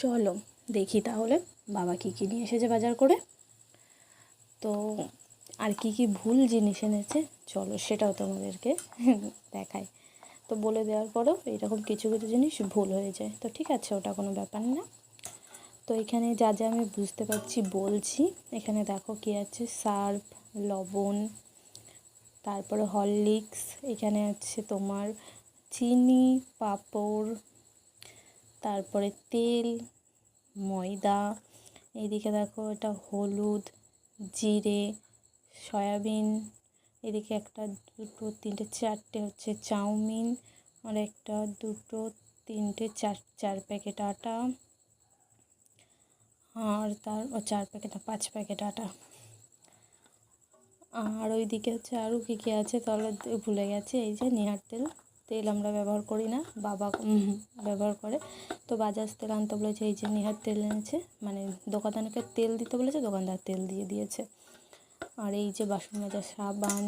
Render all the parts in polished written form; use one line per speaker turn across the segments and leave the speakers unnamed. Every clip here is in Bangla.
চলো দেখি তাহলে বাবা কী কী নিয়ে এসেছে বাজার করে। তো আর কী কী ভুল জিনিস এনেছে চলো সেটাও তোমাদেরকে দেখাই। তো বলে দেওয়ার পরেও এরকম কিছু কিছু জিনিস ভুল হয়ে যায়, তো ঠিক আছে, ওটা কোনো ব্যাপার না। তো এখানে যা যা আমি বুঝতে পারছি বলছি। এখানে দেখো কী আছে, সার্ফ, লবণ, তারপরে হরলিক্স, এখানে আছে তোমার চিনি, পাঁপড়, তারপরে তেল, ময়দা, এইদিকে দেখো এটা হলুদ, জিরে, সয়াবিন, এদিকে একটা দুটো তিনটে চারটে হচ্ছে চাউমিন, আর একটা দুটো তিনটে চার প্যাকেট আটা, আর তার 4 প্যাকেট 5 প্যাকেট আটা। আর ওইদিকে হচ্ছে আরও কী কী আছে তাহলে ভুলে গেছি। এই যে নিহার তেল, তেল আমরা ব্যবহার করি না, বাবা ব্যবহার করে। তো বাজাজ তেল আনতে বলেছে, এই যে নিহার তেল এনেছে, মানে দোকানদারকে তেল দিতে বলেছে, দোকানদার তেল দিয়ে দিয়েছে। আর এই যে বাসন মাজার সাবান,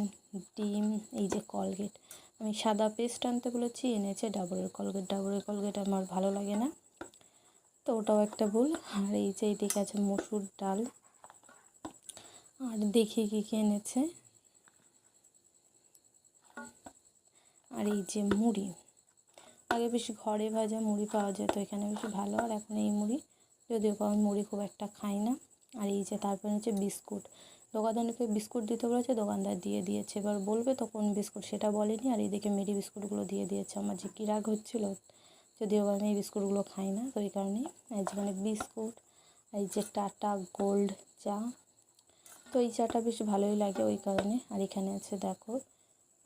ডিম, এই যে কলগেট, আমি সাদা পেস্ট আনতে বলেছি, এনেছে ডাবরের কলগেট। ডাবরের কলগেট আমার ভালো লাগে না, তো ওটাও একটা ভুল। আর এই যে এইদিকে আছে মসুর ডাল, আর দেখি কী কী এনেছে। আর এই যে মুড়ি, আগে বেশি ঘরে ভাজা মুড়ি পাওয়া যেত, এখানে বেশি ভালো। আর এখন এই মুড়ি, যদিও আমি মুড়ি খুব একটা খাই না। আর এই যে তারপরে হচ্ছে বিস্কুট, দোকানদারকে বিস্কুট দিতে বলেছে, দোকানদার দিয়ে দিয়েছে, এবার বলবে তো কোন বিস্কুট সেটা বলেনি। আর এইদিকে মেরি বিস্কুটগুলো দিয়ে দিয়েছে, আমার যে কী রাগ হচ্ছিলো, যদিও আমি এই বিস্কুটগুলো খাই না, তো এই কারণেই। এই যেখানে বিস্কুট, এই যে টাটা গোল্ড চা, তো এই চাটা বেশ ভালোই লাগে ওই কারণে। আর এখানে আছে দেখো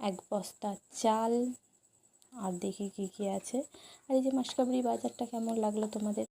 1 বস্তা চাল, আর দেখি কী কী আছে। আর এই যে মাসকাবাড়ি বাজারটা কেমন লাগলো তোমাদের।